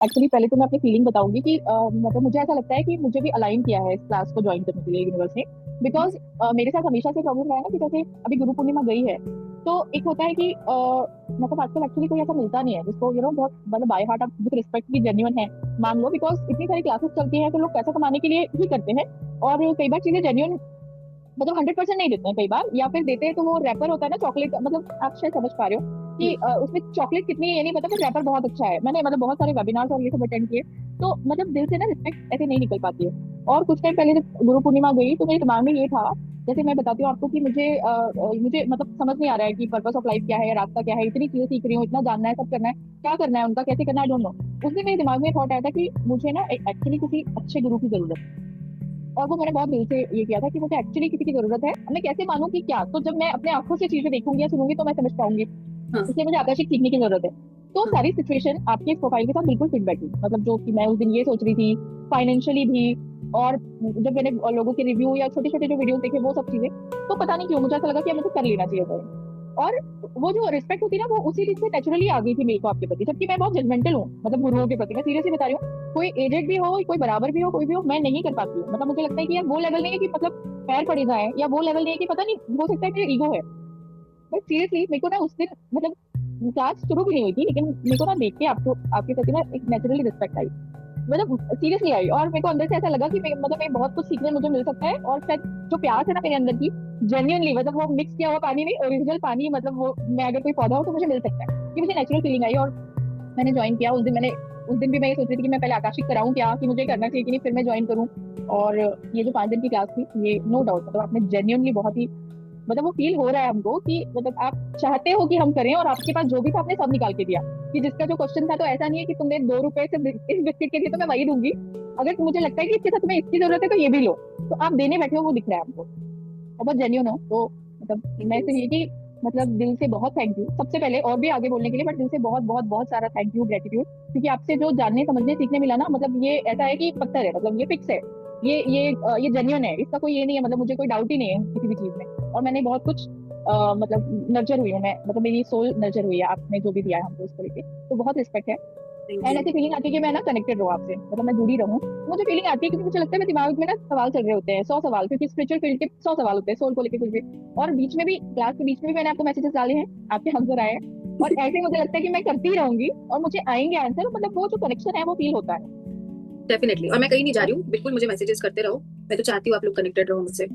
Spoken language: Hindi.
एक्चुअली पहले तो मैं अपनी फीलिंग बताऊंगी कि मतलब मुझे ऐसा लगता है कि मुझे भी अलाइन किया है इस क्लास को ज्वाइन करने के लिए यूनिवर्स ने। बिकॉज मेरे साथ हमेशा से प्रॉब्लम रहा है ना कि जैसे अभी गुरु पूर्णिमा गई है, तो एक होता है कि मतलब आजकल एक्चुअली कोई ऐसा मिलता नहीं है जिसको बहुत मतलब बाय हार्ट आप विद रिस्पेक्ट की जेन्युइन है, मान लो। बिकॉज इतनी सारी क्लासेस चलती हैं तो लोग पैसा कमाने के लिए ही करते हैं, और कई बार चीजें जेन्युइन मतलब 100% नहीं देते हैं कई बार, या फिर देते हैं तो वो रैपर होता है ना चॉकलेट, मतलब आप शायद समझ पा रहे हो कि उसमें चॉकलेट कितनी है ये नहीं पता, पर रैपर बहुत अच्छा है। मैंने मतलब बहुत सारे वेबिनार्स और ये सब अटेंड किए, तो मतलब दिल से ना रिस्पेक्ट ऐसे नहीं निकल पाती है। और कुछ टाइम पहले जब गुरु पूर्णिमा गई तो मेरे दिमाग में ये था, जैसे मैं बताती हूँ आपको कि मुझे मतलब समझ नहीं आ रहा है कि पर्पस ऑफ लाइफ क्या है, रास्ता क्या है, इतनी चीजें सीख रही हूँ, इतना जानना है, सब करना है, क्या करना है उनका, कैसे करना है, आई डोंट नो। उस दिन मेरे दिमाग में थॉट आया था कि मुझे ना एक्चुअली किसी अच्छे गुरु की जरूरत है। और वो मैंने बहुत दिल से ये किया था कि मुझे एक्चुअली किसी की जरूरत है। अब मैं कैसे मानूं कि क्या, तो जब मैं अपने आंखों से चीजें देखूंगी या सुनूंगी तो मैं समझ पाऊंगी। हाँ। इसलिए मुझे आकर्षित सीखने की जरूरत है। तो हाँ। सारी सिचुएशन आपके प्रोफाइल के साथ बिल्कुल फिट बैठी, मतलब जो कि मैं उस दिन ये सोच रही थी, फाइनेंशियली भी। और जब मैंने लोगों के रिव्यू या छोटे छोटे जो वीडियो देखे वो सब चीजें, तो पता नहीं क्यों मुझे ऐसा लगा कि अब मुझे कर लेना चाहिए था। और वो जो रिस्पेक्ट होती है ना, वो उसी चीज से नेचुरली आ गई थी मेरे को आपके प्रति, जबकि मैं बहुत जजमेंटल हूँ मतलब गुरुओं के प्रति, मैं सीरियसली बता रही हूँ। कोई एजेड भी हो, कोई बराबर भी हो, कोई भी हो, मैं नहीं कर पाती हूँ। मतलब मुझे लगता है कि यार वो लेवल नहीं है कि मतलब पैर पड़े जाए, या वो लेवल नहीं है कि पता नहीं, हो सकता है मेरा ईगो है। बट सीरियसली मेरे को ना उस दिन मतलब क्लास शुरू भी नहीं हुई थी, लेकिन मेरे को ना देख के आपको आपके प्रति ना एक नेचुरली रिस्पेक्ट आई, मतलब सीरियसली आई। और मेरे को अंदर से ऐसा लगा कि मतलब मैं बहुत कुछ सीखने मुझे मिल सकता है, और शायद जो प्यास है ना मेरे अंदर की, जेन्युइनली मतलब वो मिक्स किया हुआ पानी नहीं, ओरिजिनल पानी, मतलब वो मैं अगर कोई पौधा हो तो मुझे मिल सकता है, कि मुझे नेचुरल फीलिंग आई। और मैंने ज्वाइन किया उस दिन। उस दिन भी मैं ये सोच रही थी कि मैं पहले आकाशिक कराऊं क्या, कि मुझे करना चाहिए कि नहीं, फिर मैं ज्वाइन करूं। और ये जो 5 दिन की क्लास थी, ये नो डाउट मतलब आपने जेन्युइनली बहुत ही, मतलब वो फील हो रहा है हमको कि मतलब आप चाहते हो कि हम करें, और आपके पास जो भी था आपने सब निकाल के दिया। कि जिसका जो क्वेश्चन था, तो ऐसा नहीं है कि तुमने 2 रुपए से इस बिस्किट के लिए तो मैं वही दूंगी, अगर मुझे लगता है कि इसके साथ तुम्हें इसकी जरूरत है तो ये भी लो। तो आप देने बैठे हो वो दिख रहा है हमको, और बहुत जेन्यून हो। तो मतलब थैंक मैं यू। सिर्फ ये कि मतलब दिल से बहुत थैंक यू सबसे पहले, और भी आगे बोलने के लिए, बट दिल से बहुत बहुत बहुत सारा थैंक यू, ग्रेटिट्यूड। क्योंकि आपसे जो जानने समझने सीखने मिला ना, मतलब ये ऐसा है कि पत्थर है, मतलब ये फिक्स है। ये जेन्यून है, इसका कोई ये नहीं है, मतलब मुझे कोई डाउट ही नहीं है किसी भी चीज में। और मैंने बहुत कुछ मतलब नर्चर हुई हूँ मैं, मतलब मेरी सोल नर्चर हुई है आपने जो भी दिया है हमको उसको लेके। तो बहुत रिस्पेक्ट है। Thank and you. ऐसी फीलिंग आती है कि मैं ना कनेक्टेड रहूँ आपसे, मतलब मैं जुड़ी रहूँ। मुझे फीलिंग आती है क्योंकि मुझे लगता है मेरे दिमाग में ना सवाल चल रहे होते हैं, 100 सवाल, क्योंकि स्पिरिचुअल फील्ड के 100 सवाल होते हैं, सोल को लेके कुछ भी। और बीच में भी, क्लास के बीच में भी मैंने आपको मैसेजेस डाले हैं, आपके आंसर आए हैं। और ऐसे मुझे लगता है कि मैं करती रहूंगी और मुझे आएंगे आंसर, मतलब वो जो कनेक्शन है वो फील होता है। डेफिनेटली, और मैं कहीं नहीं जा और रही हूँ, बिल्कुल मुझे मैसेजेस करते रहो। मैं तो चाहती हूँ आप लोग कनेक्टेड रहो मुझसे।